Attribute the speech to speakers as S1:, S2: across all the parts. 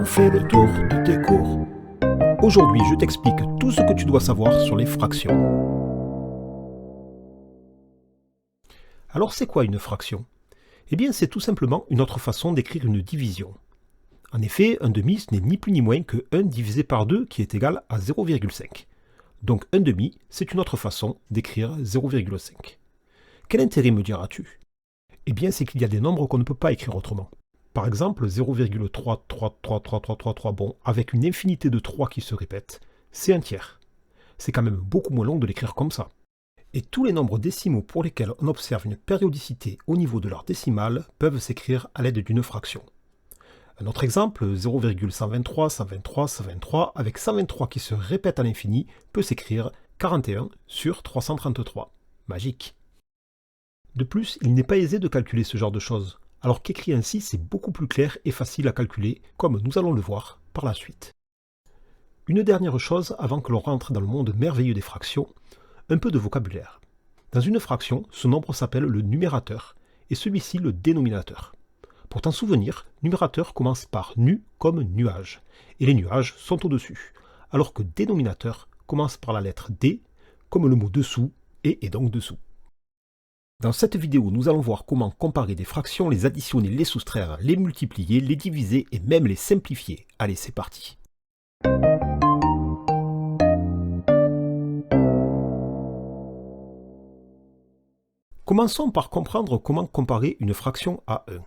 S1: On fait le tour de tes cours. Aujourd'hui, je t'explique tout ce que tu dois savoir sur les fractions. Alors, c'est quoi une fraction? Eh bien, c'est tout simplement une autre façon d'écrire une division. En effet, un demi, ce n'est ni plus ni moins que 1 divisé par 2 qui est égal à 0,5. Donc, un demi, c'est une autre façon d'écrire 0,5. Quel intérêt me diras-tu? Eh bien, c'est qu'il y a des nombres qu'on ne peut pas écrire autrement. Par exemple, 0,3333333, bon, avec une infinité de 3 qui se répètent, c'est un tiers. C'est quand même beaucoup moins long de l'écrire comme ça. Et tous les nombres décimaux pour lesquels on observe une périodicité au niveau de leur décimale peuvent s'écrire à l'aide d'une fraction. Un autre exemple, 0,123, 123, 123, avec 123 qui se répètent à l'infini, peut s'écrire 41 sur 333. Magique. De plus, il n'est pas aisé de calculer ce genre de choses, alors qu'écrit ainsi, c'est beaucoup plus clair et facile à calculer, comme nous allons le voir par la suite. Une dernière chose avant que l'on rentre dans le monde merveilleux des fractions, un peu de vocabulaire. Dans une fraction, ce nombre s'appelle le numérateur, et celui-ci le dénominateur. Pour t'en souvenir, numérateur commence par nu comme nuage, et les nuages sont au-dessus, alors que dénominateur commence par la lettre D, comme le mot dessous, et est donc dessous. Dans cette vidéo, nous allons voir comment comparer des fractions, les additionner, les soustraire, les multiplier, les diviser et même les simplifier. Allez, c'est parti. Commençons par comprendre comment comparer une fraction à 1.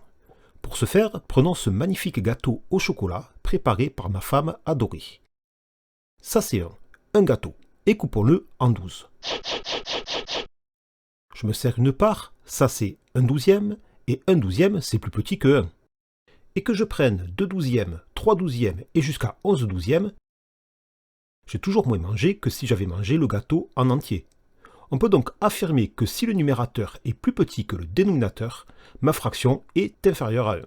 S1: Pour ce faire, prenons ce magnifique gâteau au chocolat préparé par ma femme adorée. Ça c'est un gâteau, et coupons-le en 12. Je me sers une part, ça c'est 1/12, et 1/12 c'est plus petit que 1. Et que je prenne 2/12, 3/12 et jusqu'à 11/12, j'ai toujours moins mangé que si j'avais mangé le gâteau en entier. On peut donc affirmer que si le numérateur est plus petit que le dénominateur, ma fraction est inférieure à 1.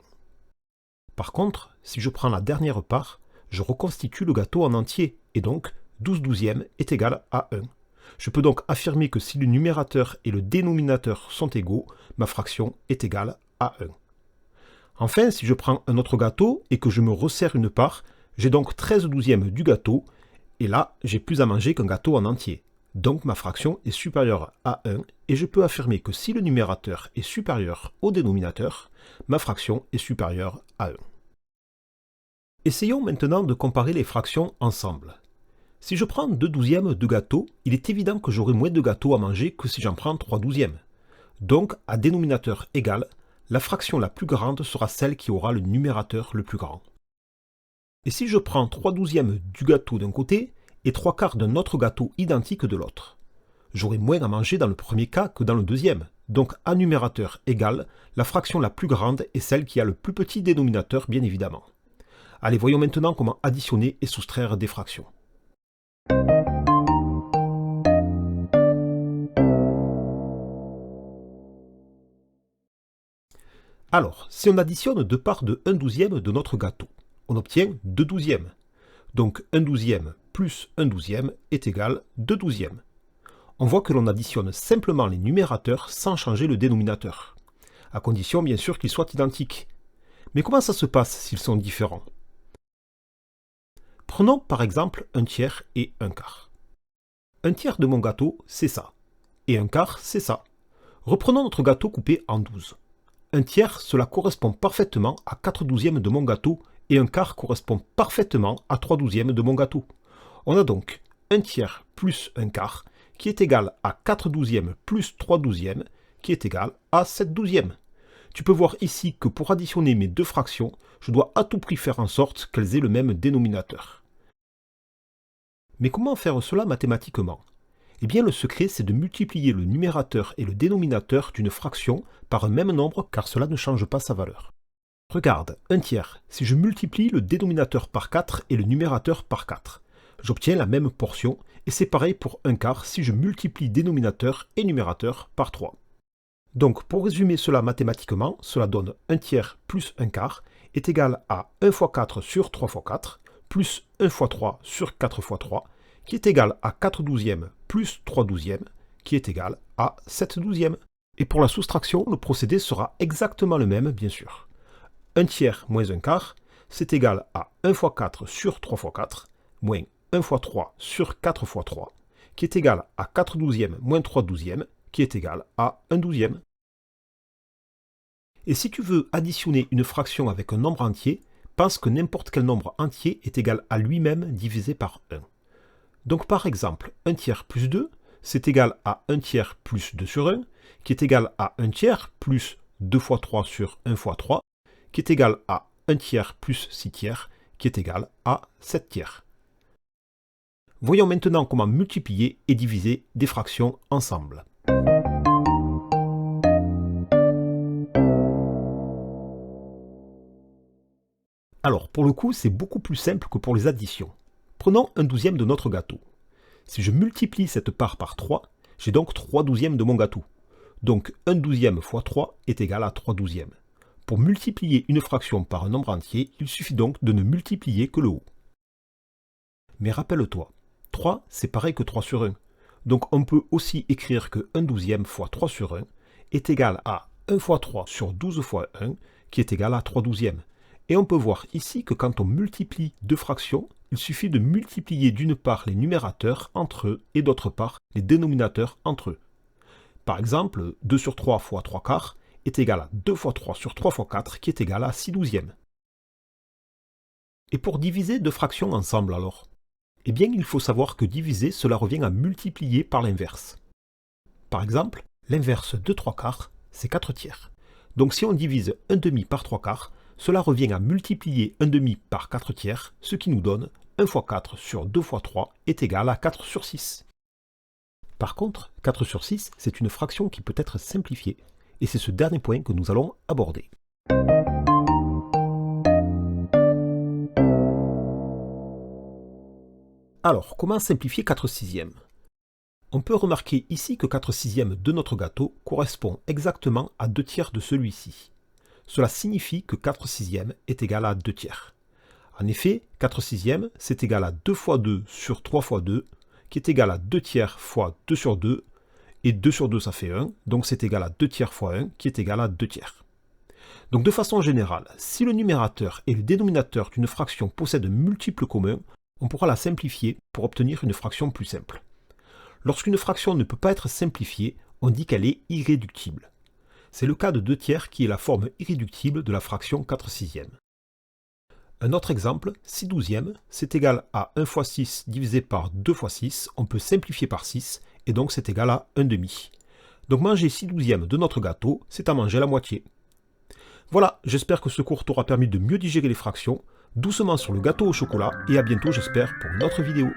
S1: Par contre, si je prends la dernière part, je reconstitue le gâteau en entier, et donc 12/12 est égal à 1. Je peux donc affirmer que si le numérateur et le dénominateur sont égaux, ma fraction est égale à 1. Enfin, si je prends un autre gâteau et que je me resserre une part, j'ai donc 13/12 du gâteau, et là, j'ai plus à manger qu'un gâteau en entier. Donc ma fraction est supérieure à 1, et je peux affirmer que si le numérateur est supérieur au dénominateur, ma fraction est supérieure à 1. Essayons maintenant de comparer les fractions ensemble. Si je prends 2/12 de gâteau, il est évident que j'aurai moins de gâteau à manger que si j'en prends 3/12. Donc, à dénominateur égal, la fraction la plus grande sera celle qui aura le numérateur le plus grand. Et si je prends 3/12 du gâteau d'un côté et 3/4 d'un autre gâteau identique de l'autre, j'aurai moins à manger dans le premier cas que dans le deuxième. Donc, à numérateur égal, la fraction la plus grande est celle qui a le plus petit dénominateur, bien évidemment. Allez, voyons maintenant comment additionner et soustraire des fractions. Alors, si on additionne deux parts de 1/12 de notre gâteau, on obtient 2/12. Donc 1/12 plus 1/12 est égal 2/12. On voit que l'on additionne simplement les numérateurs sans changer le dénominateur, à condition bien sûr qu'ils soient identiques. Mais comment ça se passe s'ils sont différents? Prenons par exemple un tiers et un quart. Un tiers de mon gâteau, c'est ça, et un quart, c'est ça. Reprenons notre gâteau coupé en 12. Un tiers, cela correspond parfaitement à 4/12 de mon gâteau, et un quart correspond parfaitement à 3/12 de mon gâteau. On a donc un tiers plus un quart, qui est égal à 4/12 plus 3/12, qui est égal à 7/12. Tu peux voir ici que pour additionner mes deux fractions, je dois à tout prix faire en sorte qu'elles aient le même dénominateur. Mais comment faire cela mathématiquement? Eh bien, le secret, c'est de multiplier le numérateur et le dénominateur d'une fraction par un même nombre, car cela ne change pas sa valeur. Regarde, un tiers, si je multiplie le dénominateur par 4 et le numérateur par 4, j'obtiens la même portion, et c'est pareil pour un quart si je multiplie dénominateur et numérateur par 3. Donc, pour résumer cela mathématiquement, cela donne un tiers plus un quart est égal à 1 fois 4 sur 3 fois 4, plus 1 fois 3 sur 4 fois 3, qui est égal à 4/12 plus 3/12, qui est égal à 7/12. Et pour la soustraction, le procédé sera exactement le même, bien sûr. Un tiers moins un quart, c'est égal à 1 fois 4 sur 3 fois 4, moins 1 fois 3 sur 4 fois 3, qui est égal à 4 douzièmes moins 3 douzièmes, qui est égal à 1 douzième. Et si tu veux additionner une fraction avec un nombre entier, pense que n'importe quel nombre entier est égal à lui-même divisé par 1. Donc par exemple, 1 tiers plus 2, c'est égal à 1 tiers plus 2 sur 1, qui est égal à 1 tiers plus 2 fois 3 sur 1 fois 3, qui est égal à 1 tiers plus 6 tiers, qui est égal à 7 tiers. Voyons maintenant comment multiplier et diviser des fractions ensemble. Alors, pour le coup, c'est beaucoup plus simple que pour les additions. Prenons 1 douzième de notre gâteau. Si je multiplie cette part par 3, j'ai donc 3 douzièmes de mon gâteau. Donc 1 douzième fois 3 est égal à 3 douzièmes. Pour multiplier une fraction par un nombre entier, il suffit donc de ne multiplier que le haut. Mais rappelle-toi, 3 c'est pareil que 3 sur 1. Donc on peut aussi écrire que 1 douzième fois 3 sur 1 est égal à 1 fois 3 sur 12 fois 1, qui est égal à 3 douzièmes. Et on peut voir ici que quand on multiplie deux fractions, il suffit de multiplier d'une part les numérateurs entre eux et d'autre part les dénominateurs entre eux. Par exemple, 2 sur 3 fois 3 quarts est égal à 2 fois 3 sur 3 fois 4 qui est égal à 6 douzièmes. Et pour diviser deux fractions ensemble alors? Eh bien il faut savoir que diviser cela revient à multiplier par l'inverse. Par exemple, l'inverse de 3 quarts c'est 4 tiers. Donc si on divise 1 demi par 3 quarts, cela revient à multiplier 1 demi par 4 tiers, ce qui nous donne 1 fois 4 sur 2 fois 3 est égal à 4 sur 6. Par contre, 4 sur 6, c'est une fraction qui peut être simplifiée, et c'est ce dernier point que nous allons aborder. Alors, comment simplifier 4 sixièmes? On peut remarquer ici que 4 sixièmes de notre gâteau correspond exactement à 2 tiers de celui-ci. Cela signifie que 4 sixièmes est égal à 2 tiers. En effet, 4 sixièmes, c'est égal à 2 fois 2 sur 3 fois 2, qui est égal à 2 tiers fois 2 sur 2, et 2 sur 2 ça fait 1, donc c'est égal à 2 tiers fois 1, qui est égal à 2 tiers. Donc de façon générale, si le numérateur et le dénominateur d'une fraction possèdent multiples communs, on pourra la simplifier pour obtenir une fraction plus simple. Lorsqu'une fraction ne peut pas être simplifiée, on dit qu'elle est irréductible. C'est le cas de 2 tiers qui est la forme irréductible de la fraction 4 sixièmes. Un autre exemple, 6 douzièmes, c'est égal à 1 fois 6 divisé par 2 fois 6, on peut simplifier par 6, et donc c'est égal à 1 demi. Donc manger 6 douzièmes de notre gâteau, c'est à manger la moitié. Voilà, j'espère que ce cours t'aura permis de mieux digérer les fractions, doucement sur le gâteau au chocolat, et à bientôt j'espère pour une autre vidéo.